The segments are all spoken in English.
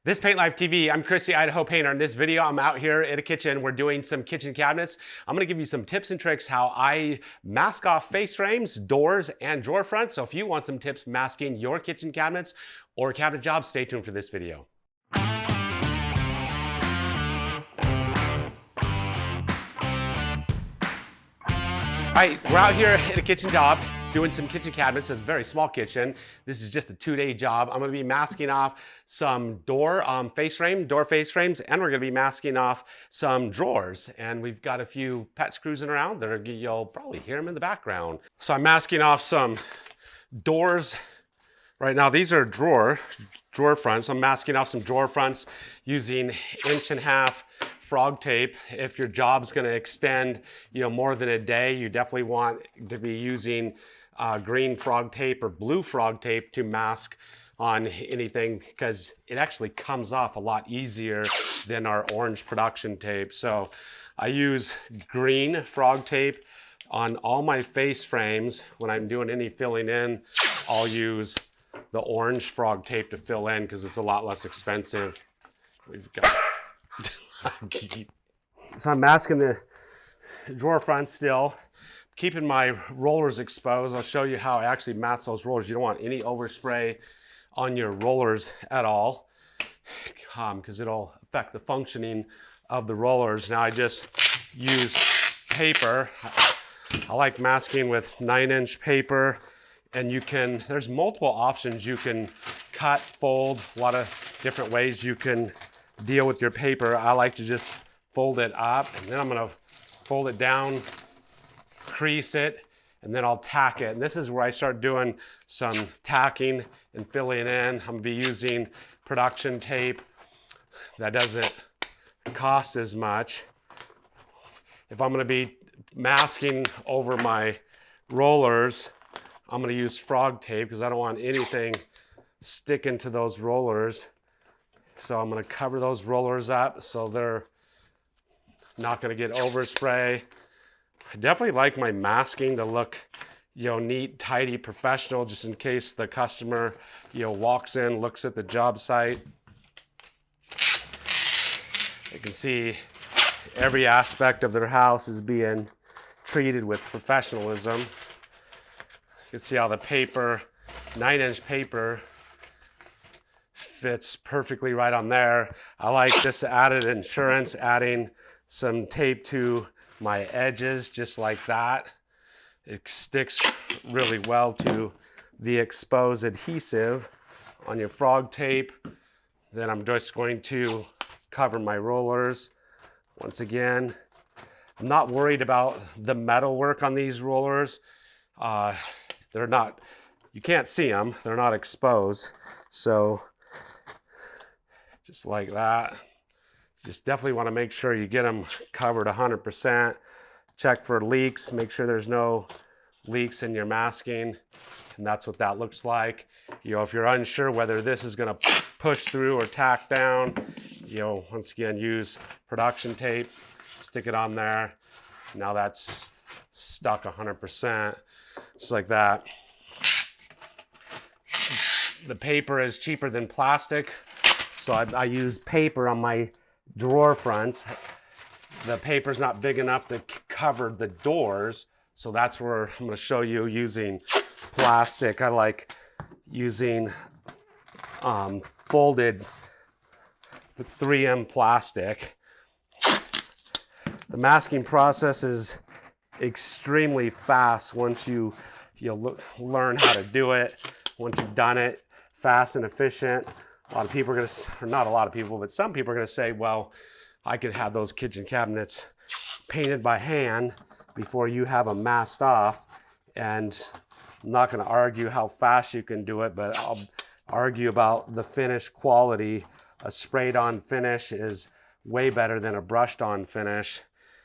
This Paint Life TV, I'm Chris, the Idaho Painter. In this video, I'm out here in a kitchen. We're doing some kitchen cabinets. I'm gonna give you some tips and tricks how I mask off face frames, doors, and drawer fronts. So if you want some tips masking your kitchen cabinets or cabinet jobs, stay tuned for this video. All right, we're out here at a kitchen job doing some kitchen cabinets. It's a very small kitchen. This is just a 2-day job. I'm gonna be masking off some door face frames, and we're gonna be masking off some drawers. And we've got a few pets cruising around that are, you'll probably hear them in the background. So I'm masking off some doors. Right now, these are drawer fronts. I'm masking off some drawer fronts using 1.5-inch frog tape. If your job's going to extend, more than a day, you definitely want to be using green frog tape or blue frog tape to mask on anything, because it actually comes off a lot easier than our orange production tape. So I use green frog tape on all my face frames. When I'm doing any filling in, I'll use the orange frog tape to fill in because it's a lot less expensive. We've got so I'm masking the drawer front still, keeping my rollers exposed. I'll show you how I actually mask those rollers. You don't want any overspray on your rollers at all, because it'll affect the functioning of the rollers. Now I just use paper. I like masking with 9-inch paper, and there's multiple options. You can cut, fold, a lot of different ways you can deal with your paper. I like to just fold it up, and then I'm gonna fold it down, crease it, and then I'll tack it. And this is where I start doing some tacking and filling in. I'm gonna be using production tape that doesn't cost as much. If I'm gonna be masking over my rollers, I'm gonna use frog tape because I don't want anything sticking to those rollers. So I'm gonna cover those rollers up so they're not gonna get overspray. I definitely like my masking to look, neat, tidy, professional, just in case the customer, walks in, looks at the job site. They can see every aspect of their house is being treated with professionalism. You can see how the paper, 9-inch paper, fits perfectly right on there. I like this added insurance, adding some tape to my edges just like that. It sticks really well to the exposed adhesive on your frog tape. Then I'm just going to cover my rollers. Once again, I'm not worried about the metal work on these rollers. You can't see them, they're not exposed. So just like that. Just definitely want to make sure you get them covered 100%. Check for leaks, make sure there's no leaks in your masking. And that's what that looks like. If you're unsure whether this is going to push through or tack down, once again, use production tape, stick it on there. Now that's stuck 100%, just like that. The paper is cheaper than plastic, so I use paper on my drawer fronts. The paper's not big enough to cover the doors, so that's where I'm going to show you using plastic. I like using folded 3M plastic. The masking process is extremely fast once you learn how to do it. Once you've done it, fast and efficient. A lot of people are going to, or not a lot of people, but some people are going to say, well, I could have those kitchen cabinets painted by hand before you have them masked off. And I'm not going to argue how fast you can do it, but I'll argue about the finish quality. A sprayed on finish is way better than a brushed on finish.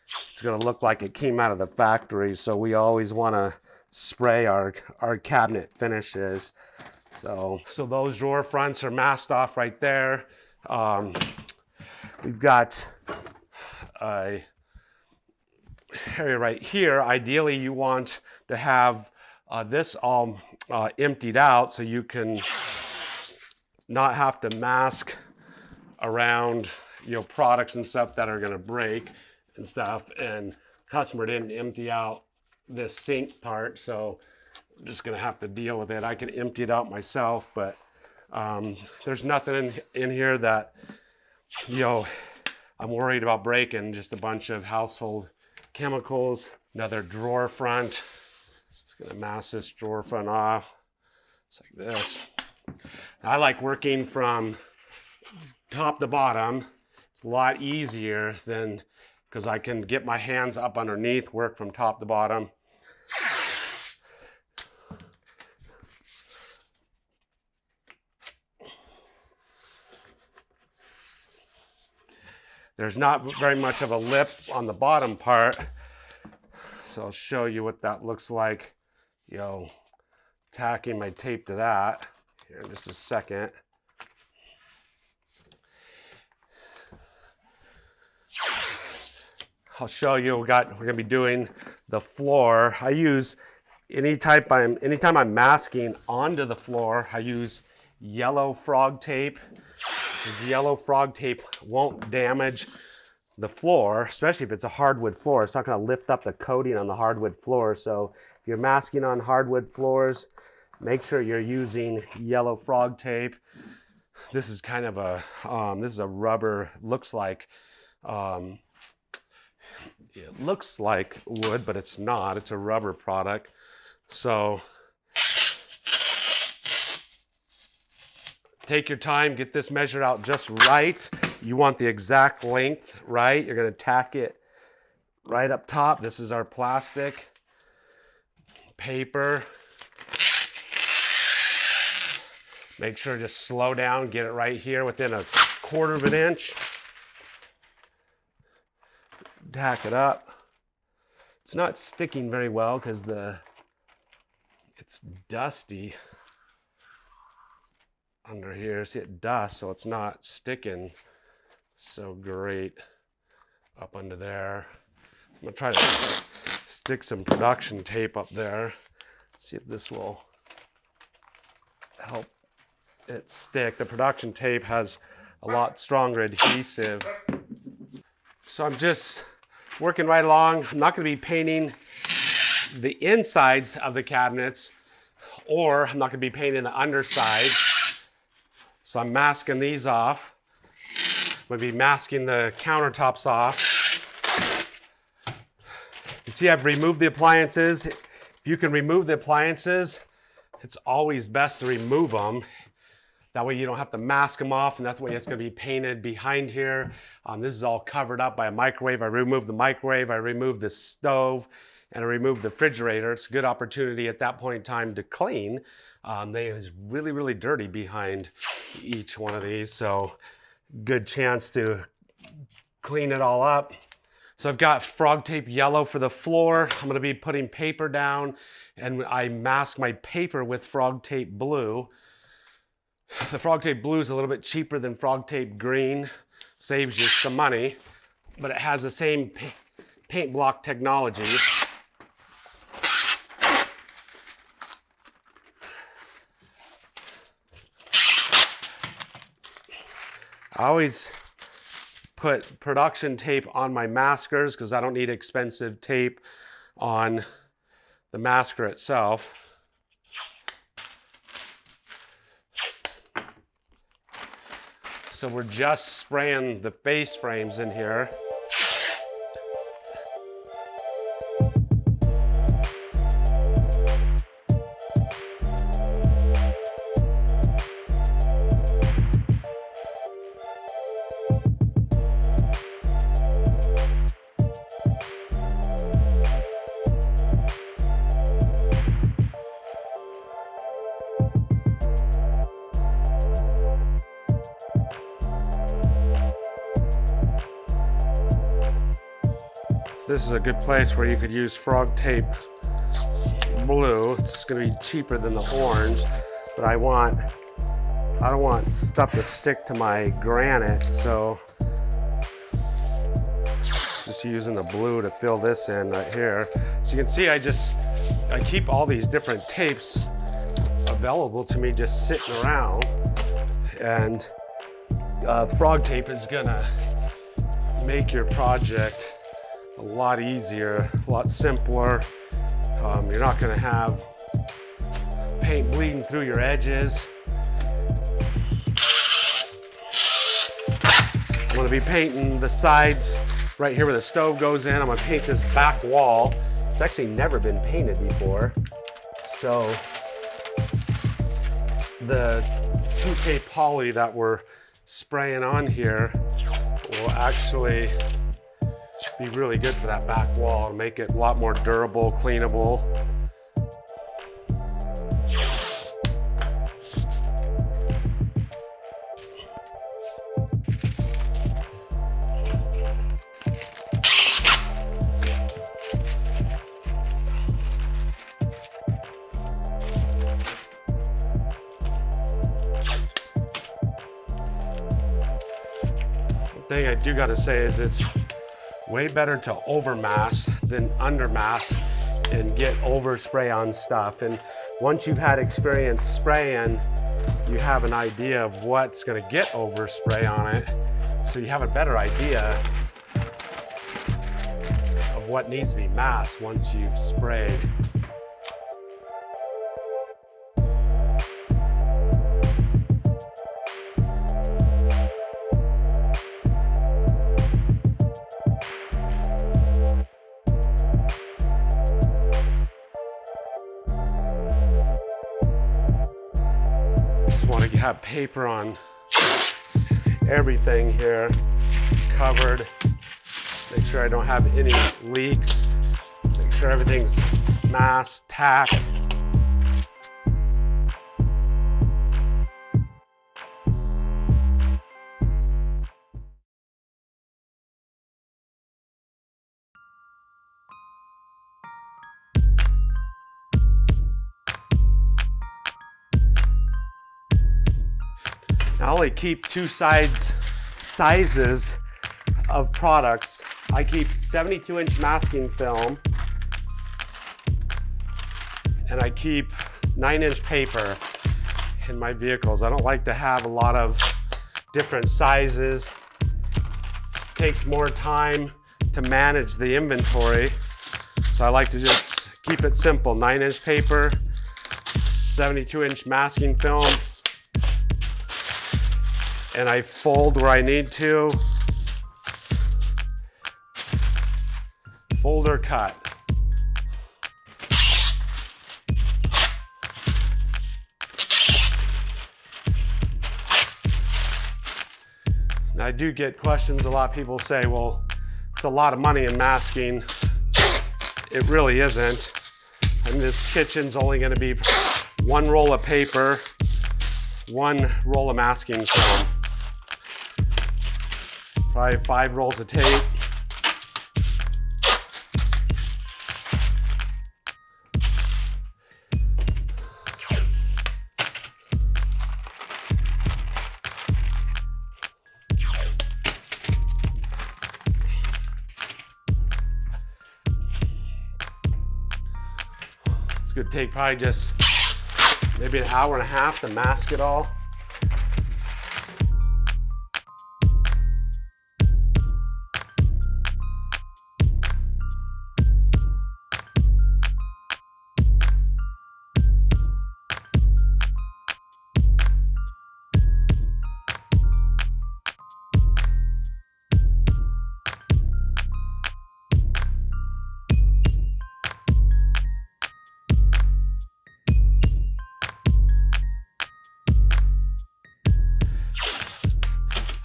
It's going to look like it came out of the factory, so we always want to spray our cabinet finishes. So those drawer fronts are masked off right there. We've got a area right here. Ideally, you want to have this all emptied out so you can not have to mask around, products and stuff that are gonna break and stuff. And customer didn't empty out this sink part, so I'm just gonna have to deal with it. I can empty it out myself, but there's nothing in here that, I'm worried about breaking. Just a bunch of household chemicals. Another drawer front. Just gonna mask this drawer front off. It's like this. I like working from top to bottom. It's a lot easier than, because I can get my hands up underneath, work from top to bottom. There's not very much of a lip on the bottom part, so I'll show you what that looks like, tacking my tape to that here in just a second. I'll show you, we're gonna be doing the floor. I use, anytime I'm masking onto the floor, I use yellow frog tape. The yellow frog tape won't damage the floor, especially if it's a hardwood floor. It's not going to lift up the coating on the hardwood floor. So if you're masking on hardwood floors, make sure you're using yellow frog tape. This is kind of a, this is a rubber, it looks like wood, but it's not. It's a rubber product. So take your time, get this measured out just right. You want the exact length, right? You're gonna tack it right up top. This is our plastic paper. Make sure just slow down, get it right here within a 1/4 of an inch. Tack it up. It's not sticking very well because it's dusty under here. See, it dust, so it's not sticking so great up under there. I'm gonna try to stick some production tape up there. See if this will help it stick. The production tape has a lot stronger adhesive. So I'm just working right along. I'm not gonna be painting the insides of the cabinets, or I'm not gonna be painting the underside. So I'm masking these off. I'm gonna be masking the countertops off. You see, I've removed the appliances. If you can remove the appliances, it's always best to remove them. That way you don't have to mask them off, and that's why it's gonna be painted behind here. This is all covered up by a microwave. I removed the microwave, I removed the stove, and I removed the refrigerator. It's a good opportunity at that point in time to clean. They was really, really dirty behind each one of these, so good chance to clean it all up. So I've got frog tape yellow for the floor. I'm gonna be putting paper down, and I mask my paper with frog tape blue. The frog tape blue is a little bit cheaper than frog tape green, saves you some money, but it has the same paint block technology. I always put production tape on my maskers because I don't need expensive tape on the masker itself. So we're just spraying the face frames in here. This is a good place where you could use frog tape blue. It's going to be cheaper than the orange, but I don't want stuff to stick to my granite, so just using the blue to fill this in right here. So you can see I keep all these different tapes available to me just sitting around, and frog tape is gonna make your project a lot easier, a lot simpler. You're not gonna have paint bleeding through your edges. I'm gonna be painting the sides right here where the stove goes in. I'm gonna paint this back wall. It's actually never been painted before. So the 2K poly that we're spraying on here will actually be really good for that back wall and make it a lot more durable, cleanable. Thing I do got to say is it's way better to overmask than undermask and get overspray on stuff. And once you've had experience spraying, you have an idea of what's going to get overspray on it, so you have a better idea of what needs to be masked once you've sprayed. Want to have paper on everything here, covered. Make sure I don't have any leaks. Make sure everything's masked, tacked. I only keep two sizes of products. I keep 72-inch masking film, and I keep 9-inch paper in my vehicles. I don't like to have a lot of different sizes. It takes more time to manage the inventory, so I like to just keep it simple. 9-inch paper, 72-inch masking film, and I fold where I need to. Fold or cut. Now, I do get questions. A lot of people say, well, it's a lot of money in masking. It really isn't. And this kitchen's only gonna be one roll of paper, one roll of masking film. Probably 5 rolls of tape. It's gonna take probably just maybe an hour and a half to mask it all.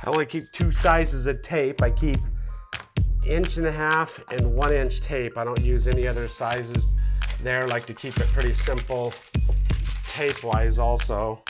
I only keep 2 sizes of tape. I keep 1.5 and 1-inch tape. I don't use any other sizes there. I like to keep it pretty simple tape-wise also.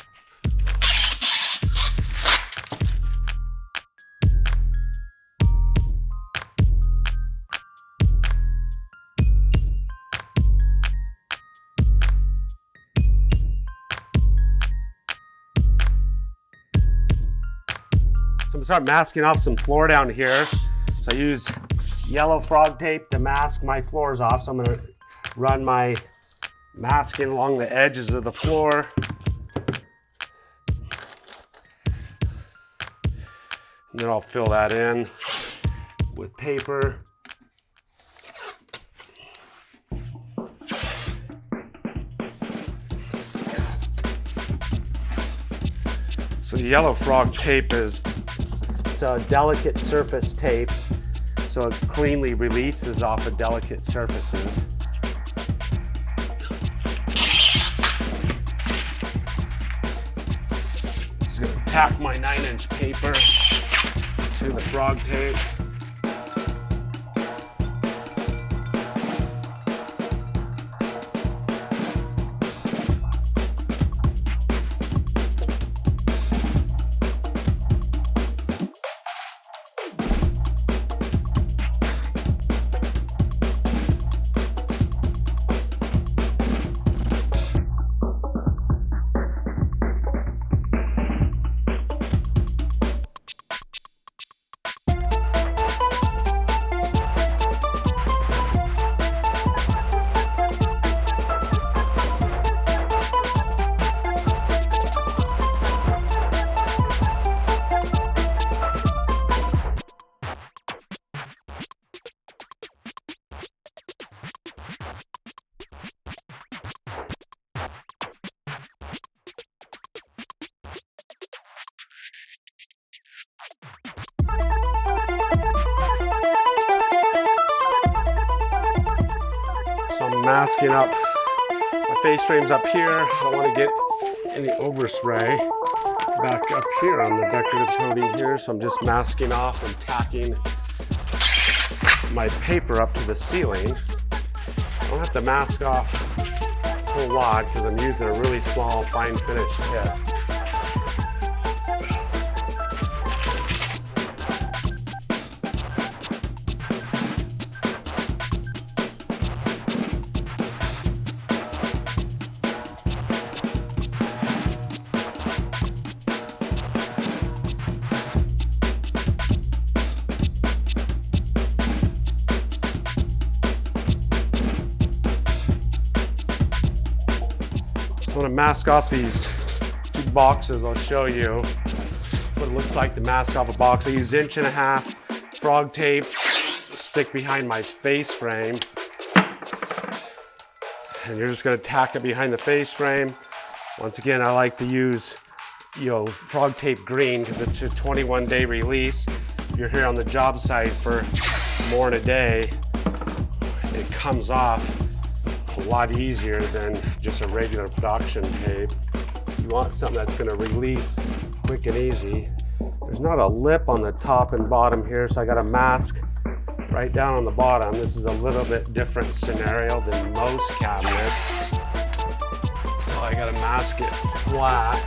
So I'm gonna start masking off some floor down here. So I use yellow frog tape to mask my floors off. So I'm gonna run my masking along the edges of the floor. And then I'll fill that in with paper. So the yellow frog tape it's a delicate surface tape, so it cleanly releases off of delicate surfaces. Just gonna tack my 9-inch paper to the frog tape. So I'm masking up, my face frame's up here. I don't want to get any overspray back up here on the decorative coating here. So I'm just masking off and tacking my paper up to the ceiling. I don't have to mask off a whole lot because I'm using a really small fine finish tip. So I'm going to mask off these 2 boxes. I'll show you what it looks like to mask off a box. I use 1.5 inch frog tape to stick behind my face frame. And you're just going to tack it behind the face frame. Once again, I like to use frog tape green because it's a 21-day release. If you're here on the job site for more than a day, it comes off a lot easier than just a regular production tape. You want something that's going to release quick and easy. There's not a lip on the top and bottom here, so I got a mask right down on the bottom. This is a little bit different scenario than most cabinets. So I got to mask it flat.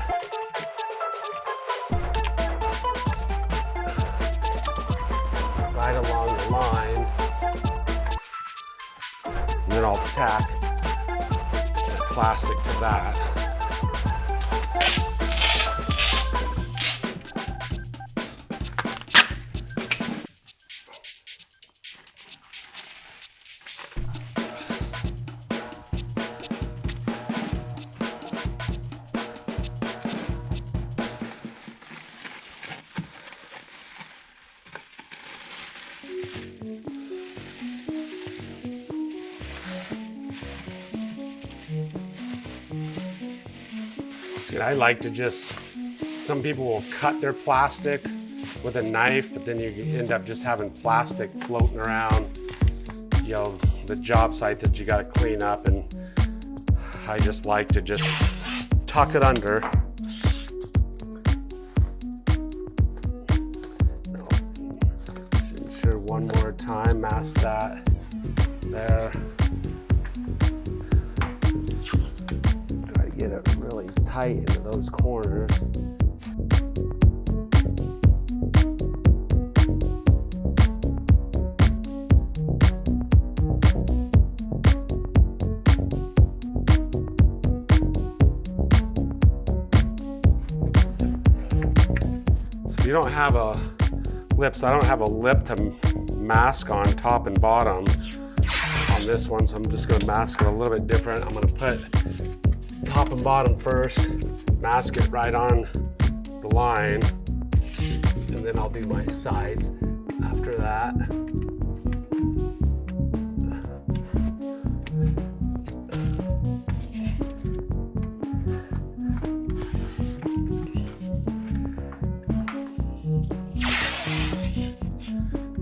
Right along the line. And then I'll tack the plastic to that. I like to some people will cut their plastic with a knife, but then you end up just having plastic floating around, the job site that you got to clean up. And I just like to tuck it under. Ensure one more time, mask that there. Try to get it really tight into those corners. So you don't have a lip, so I don't have a lip to mask on top and bottom on this one, so I'm just going to mask it a little bit different. I'm going to put top and bottom first, mask it right on the line, and and then I'll do my sides after that.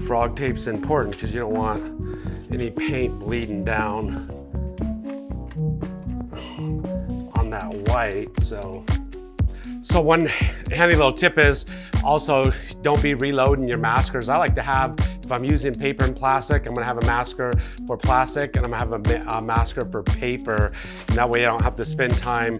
Frog tape's important because you don't want any paint bleeding down on that white. So one handy little tip is also don't be reloading your maskers. I like to have, if I'm using paper and plastic, I'm gonna have a masker for plastic and I'm gonna have a masker for paper. And that way I don't have to spend time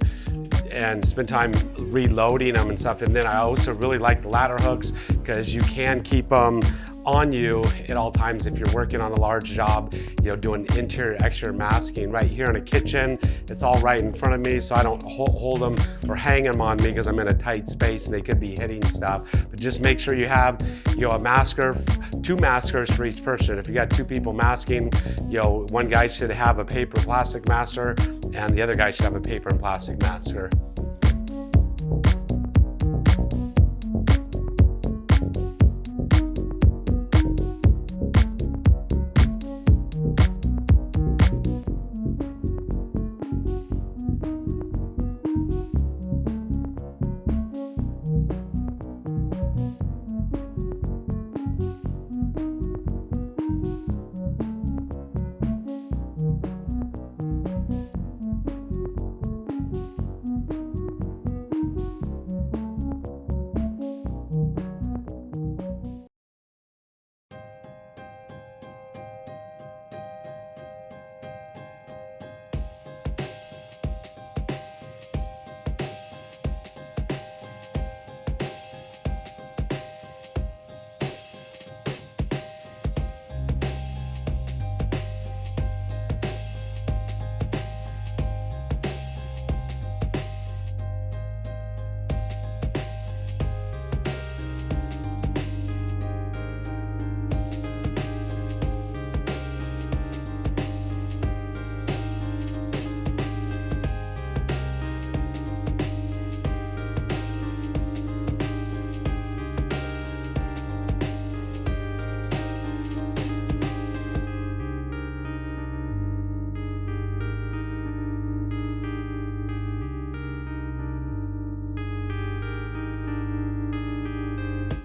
reloading them and stuff. And then I also really like the ladder hooks because you can keep them on you at all times if you're working on a large job, you know, doing interior exterior masking. Right here in a kitchen, it's all right in front of me, so I don't hold them or hang them on me because I'm in a tight space and they could be hitting stuff. But just make sure you have, you know, a masker, 2 maskers for each person. If you got 2 people masking, you know, one guy should have a paper plastic masker and the other guy should have a paper and plastic masker.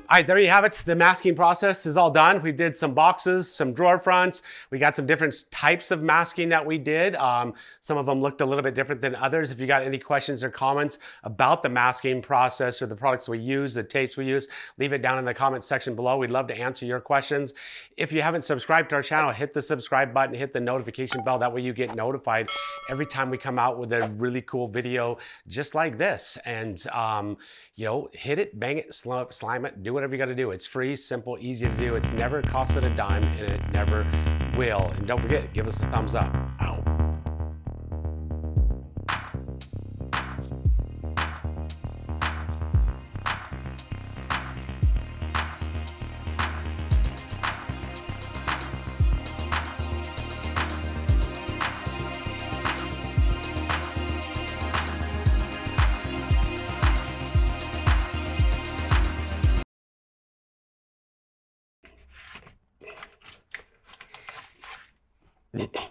All right, there you have it. The masking process is all done. We did some boxes, some drawer fronts. We got some different types of masking that we did. Some of them looked a little bit different than others. If you got any questions or comments about the masking process or the products we use, the tapes we use, leave it down in the comments section below. We'd love to answer your questions. If you haven't subscribed to our channel, hit the subscribe button, hit the notification bell. That way you get notified every time we come out with a really cool video just like this. And you know, hit it, bang it, slime it, do whatever you got to do. It's free, simple, easy to do. It's never costed a dime and it never will. And don't forget, give us a thumbs up. Out. Yeah.